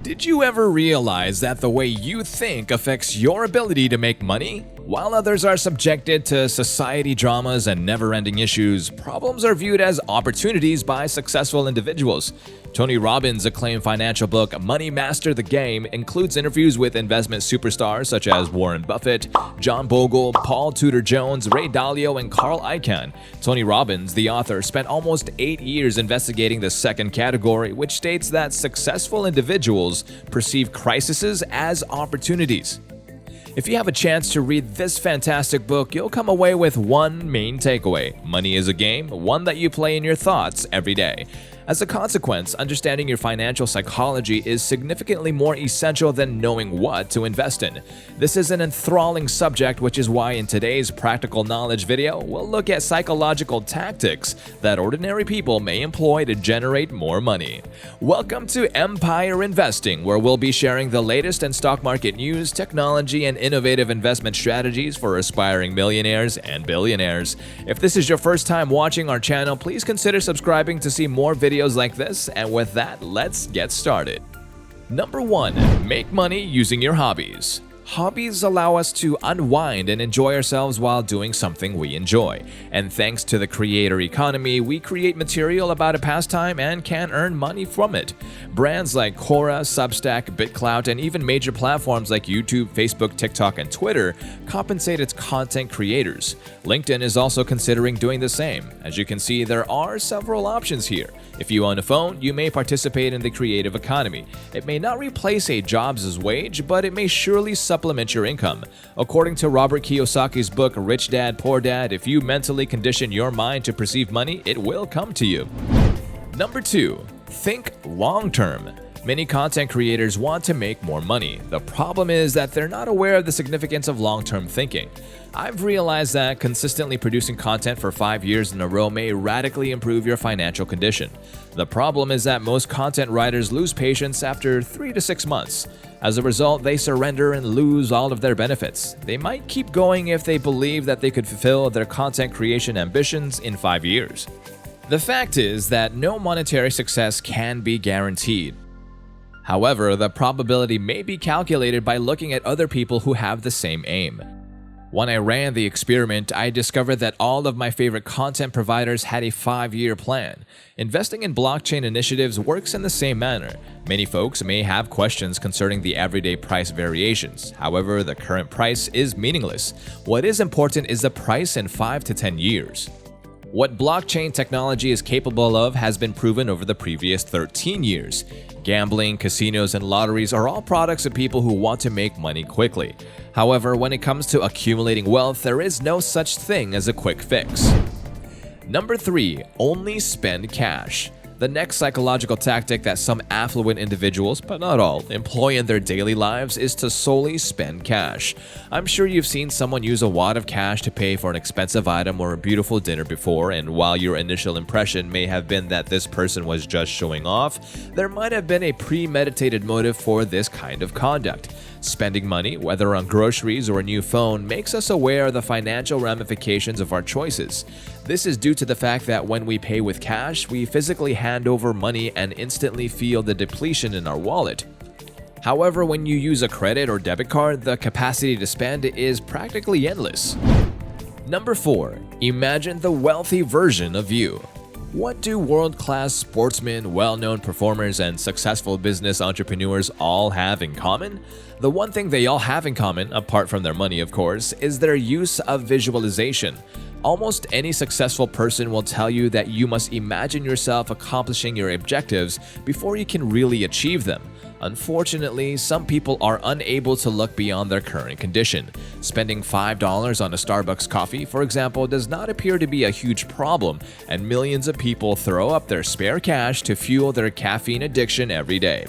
Did you ever realize that the way you think affects your ability to make money? While others are subjected to society dramas and never-ending issues, problems are viewed as opportunities by successful individuals. Tony Robbins' acclaimed financial book, Money Master the Game, includes interviews with investment superstars such as Warren Buffett, John Bogle, Paul Tudor Jones, Ray Dalio, and Carl Icahn. Tony Robbins, the author, spent almost 8 years investigating the second category, which states that successful individuals perceive crises as opportunities. If you have a chance to read this fantastic book, you'll come away with one main takeaway. Money is a game, one that you play in your thoughts every day. As a consequence, understanding your financial psychology is significantly more essential than knowing what to invest in. This is an enthralling subject, which is why in today's practical knowledge video, we'll look at psychological tactics that ordinary people may employ to generate more money. Welcome to Empire Investing, where we'll be sharing the latest in stock market news, technology, and innovative investment strategies for aspiring millionaires and billionaires. If this is your first time watching our channel, please consider subscribing to see more videos like this, and with that, let's get started. Number 1. Make money using your hobbies. Hobbies allow us to unwind and enjoy ourselves while doing something we enjoy. And thanks to the creator economy, we create material about a pastime and can earn money from it. Brands like Quora, Substack, BitClout, and even major platforms like YouTube, Facebook, TikTok, and Twitter compensate its content creators. LinkedIn is also considering doing the same. As you can see, there are several options here. If you own a phone, you may participate in the creative economy. It may not replace a job's wage, but it may surely supplement your income. According to Robert Kiyosaki's book, Rich Dad, Poor Dad, if you mentally condition your mind to perceive money, it will come to you. Number 2. Think long-term. Many content creators want to make more money. The problem is that they're not aware of the significance of long-term thinking. I've realized that consistently producing content for 5 years in a row may radically improve your financial condition. The problem is that most content writers lose patience after 3 to 6 months. As a result, they surrender and lose all of their benefits. They might keep going if they believe that they could fulfill their content creation ambitions in 5 years. The fact is that no monetary success can be guaranteed. However, the probability may be calculated by looking at other people who have the same aim. When I ran the experiment, I discovered that all of my favorite content providers had a 5-year plan. Investing in blockchain initiatives works in the same manner. Many folks may have questions concerning the everyday price variations. However, the current price is meaningless. What is important is the price in 5 to 10 years. What blockchain technology is capable of has been proven over the previous 13 years. Gambling, casinos, and lotteries are all products of people who want to make money quickly. However, when it comes to accumulating wealth, there is no such thing as a quick fix. Number 3. Only spend cash. The next psychological tactic that some affluent individuals, but not all, employ in their daily lives is to solely spend cash. I'm sure you've seen someone use a wad of cash to pay for an expensive item or a beautiful dinner before, and while your initial impression may have been that this person was just showing off, there might have been a premeditated motive for this kind of conduct. Spending money, whether on groceries or a new phone, makes us aware of the financial ramifications of our choices. This is due to the fact that when we pay with cash, we physically hand over money and instantly feel the depletion in our wallet. However, when you use a credit or debit card, the capacity to spend is practically endless. Number 4. Imagine the wealthy version of you. What do world-class sportsmen, well-known performers, and successful business entrepreneurs all have in common? The one thing they all have in common, apart from their money of course, is their use of visualization. Almost any successful person will tell you that you must imagine yourself accomplishing your objectives before you can really achieve them. Unfortunately, some people are unable to look beyond their current condition. Spending $5 on a Starbucks coffee, for example, does not appear to be a huge problem, and millions of people throw up their spare cash to fuel their caffeine addiction every day.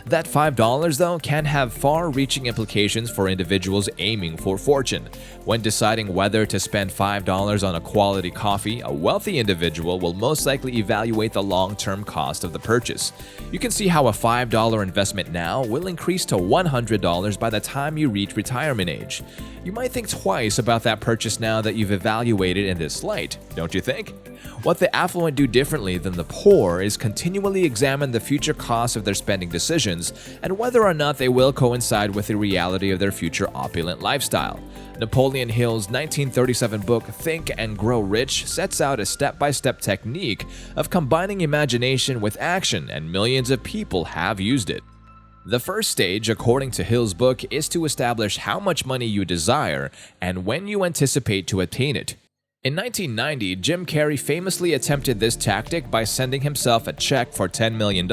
That $5, though, can have far-reaching implications for individuals aiming for fortune. When deciding whether to spend $5 on a quality coffee, a wealthy individual will most likely evaluate the long-term cost of the purchase. You can see how a $5 investment now will increase to $100 by the time you reach retirement age. You might think twice about that purchase now that you've evaluated in this light, don't you think? What the affluent do differently than the poor is continually examine the future costs of their spending decisions decisions and whether or not they will coincide with the reality of their future opulent lifestyle. Napoleon Hill's 1937 book Think and Grow Rich sets out a step-by-step technique of combining imagination with action, and millions of people have used it. The first stage, according to Hill's book, is to establish how much money you desire and when you anticipate to attain it. In 1990, Jim Carrey famously attempted this tactic by sending himself a check for $10 million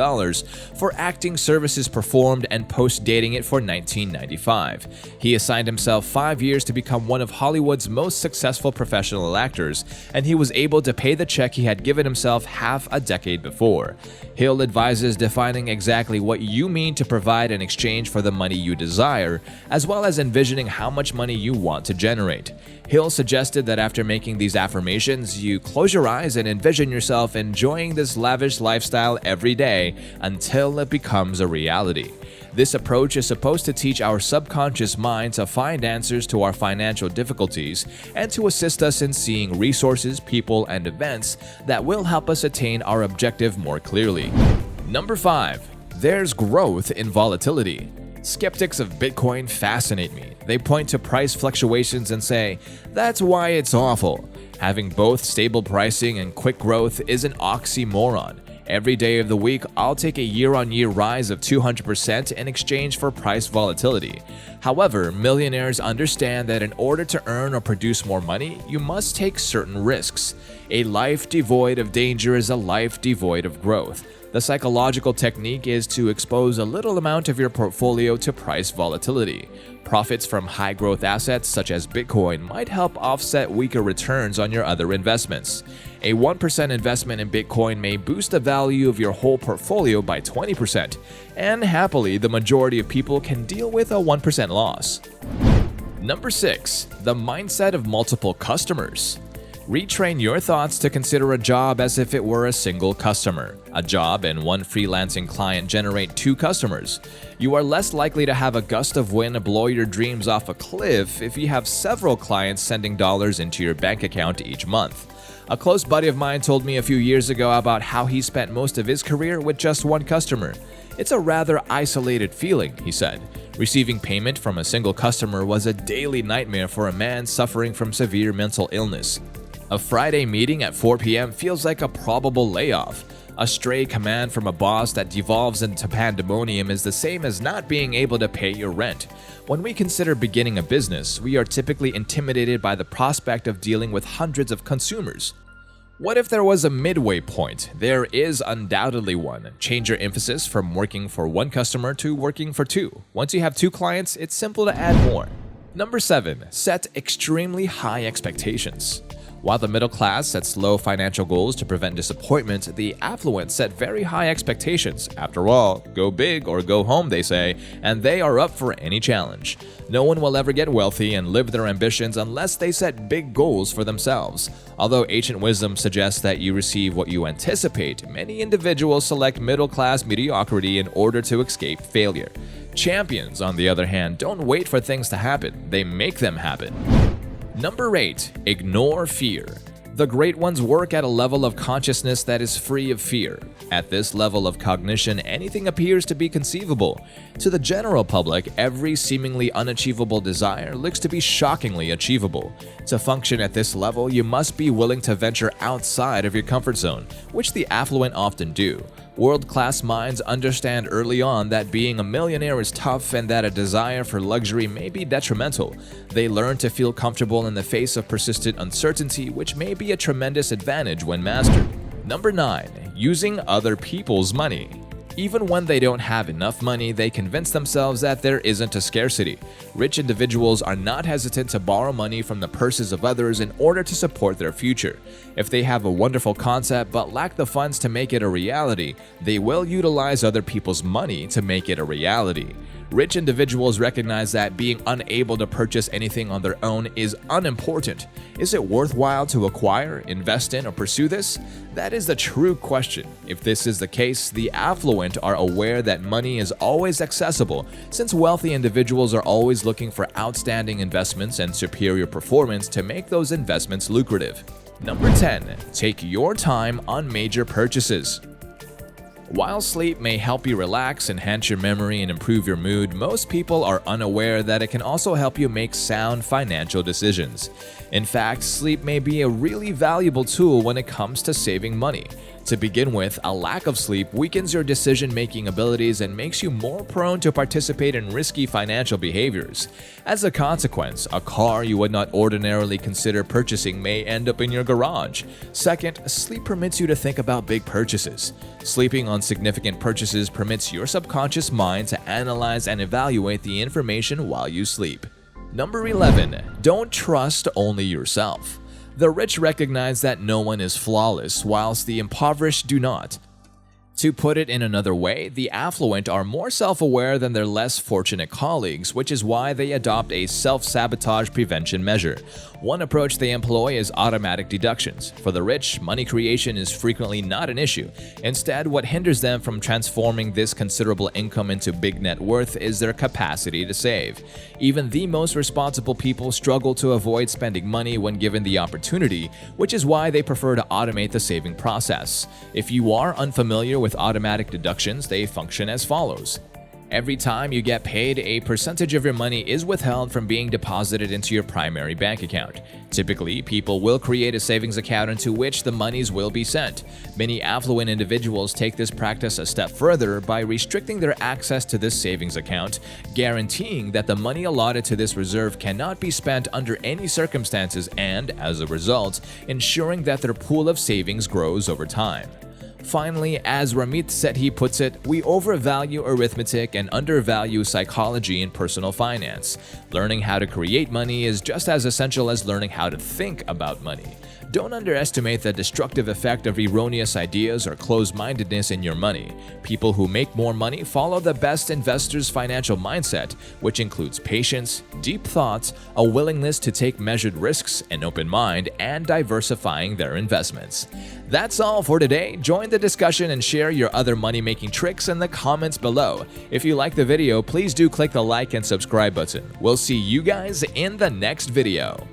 for acting services performed and post-dating it for 1995. He assigned himself 5 years to become one of Hollywood's most successful professional actors, and he was able to pay the check he had given himself half a decade before. Hill advises defining exactly what you mean to provide in exchange for the money you desire, as well as envisioning how much money you want to generate. Hill suggested that after making these affirmations, you close your eyes and envision yourself enjoying this lavish lifestyle every day until it becomes a reality. This approach is supposed to teach our subconscious mind to find answers to our financial difficulties and to assist us in seeing resources, people, and events that will help us attain our objective more clearly. Number 5. There's growth in volatility. Skeptics of Bitcoin fascinate me. They point to price fluctuations and say, that's why it's awful. Having both stable pricing and quick growth is an oxymoron. Every day of the week, I'll take a year-on-year rise of 200% in exchange for price volatility. However, millionaires understand that in order to earn or produce more money, you must take certain risks. A life devoid of danger is a life devoid of growth. The psychological technique is to expose a little amount of your portfolio to price volatility. Profits from high-growth assets such as Bitcoin might help offset weaker returns on your other investments. A 1% investment in Bitcoin may boost the value of your whole portfolio by 20%, and happily, the majority of people can deal with a 1% loss. Number 6. The mindset of multiple customers. Retrain your thoughts to consider a job as if it were a single customer. A job and one freelancing client generate 2 customers. You are less likely to have a gust of wind blow your dreams off a cliff if you have several clients sending dollars into your bank account each month. A close buddy of mine told me a few years ago about how he spent most of his career with just one customer. It's a rather isolated feeling, he said. Receiving payment from a single customer was a daily nightmare for a man suffering from severe mental illness. A Friday meeting at 4 p.m. feels like a probable layoff. A stray command from a boss that devolves into pandemonium is the same as not being able to pay your rent. When we consider beginning a business, we are typically intimidated by the prospect of dealing with hundreds of consumers. What if there was a midway point? There is undoubtedly one. Change your emphasis from working for one customer to working for 2. Once you have 2 clients, it's simple to add more. Number 7. Set extremely high expectations. While the middle class sets low financial goals to prevent disappointment, the affluent set very high expectations. After all, go big or go home, they say, and they are up for any challenge. No one will ever get wealthy and live their ambitions unless they set big goals for themselves. Although ancient wisdom suggests that you receive what you anticipate, many individuals select middle-class mediocrity in order to escape failure. Champions, on the other hand, don't wait for things to happen, they make them happen. Number 8. Ignore fear. The great ones work at a level of consciousness that is free of fear. At this level of cognition, anything appears to be conceivable. To the general public, every seemingly unachievable desire looks to be shockingly achievable. To function at this level, you must be willing to venture outside of your comfort zone, which the affluent often do. World-class minds understand early on that being a millionaire is tough and that a desire for luxury may be detrimental. They learn to feel comfortable in the face of persistent uncertainty, which may be a tremendous advantage when mastered. Number 9. Using other people's money. Even when they don't have enough money, they convince themselves that there isn't a scarcity. Rich individuals are not hesitant to borrow money from the purses of others in order to support their future. If they have a wonderful concept but lack the funds to make it a reality, they will utilize other people's money to make it a reality. Rich individuals recognize that being unable to purchase anything on their own is unimportant. Is it worthwhile to acquire, invest in, or pursue this? That is the true question. If this is the case, the affluent are aware that money is always accessible, since wealthy individuals are always looking for outstanding investments and superior performance to make those investments lucrative. Number 10. Take your time on major purchases. While sleep may help you relax, enhance your memory, and improve your mood, most people are unaware that it can also help you make sound financial decisions. In fact, sleep may be a really valuable tool when it comes to saving money. To begin with, a lack of sleep weakens your decision-making abilities and makes you more prone to participate in risky financial behaviors. As a consequence, a car you would not ordinarily consider purchasing may end up in your garage. Second, sleep permits you to think about big purchases. Sleeping on significant purchases permits your subconscious mind to analyze and evaluate the information while you sleep. Number 11. Don't trust only yourself. The rich recognize that no one is flawless, whilst the impoverished do not. To put it in another way, the affluent are more self-aware than their less fortunate colleagues, which is why they adopt a self-sabotage prevention measure. One approach they employ is automatic deductions. For the rich, money creation is frequently not an issue. Instead, what hinders them from transforming this considerable income into big net worth is their capacity to save. Even the most responsible people struggle to avoid spending money when given the opportunity, which is why they prefer to automate the saving process. If you are unfamiliar with automatic deductions, they function as follows. Every time you get paid, a percentage of your money is withheld from being deposited into your primary bank account. Typically, people will create a savings account into which the monies will be sent. Many affluent individuals take this practice a step further by restricting their access to this savings account, guaranteeing that the money allotted to this reserve cannot be spent under any circumstances and, as a result, ensuring that their pool of savings grows over time. Finally, as Ramit Sethi puts it, we overvalue arithmetic and undervalue psychology in personal finance. Learning how to create money is just as essential as learning how to think about money. Don't underestimate the destructive effect of erroneous ideas or closed-mindedness in your money. People who make more money follow the best investor's financial mindset, which includes patience, deep thoughts, a willingness to take measured risks, an open mind, and diversifying their investments. That's all for today. Join the discussion and share your other money-making tricks in the comments below. If you like the video, please do click the like and subscribe button. We'll see you guys in the next video.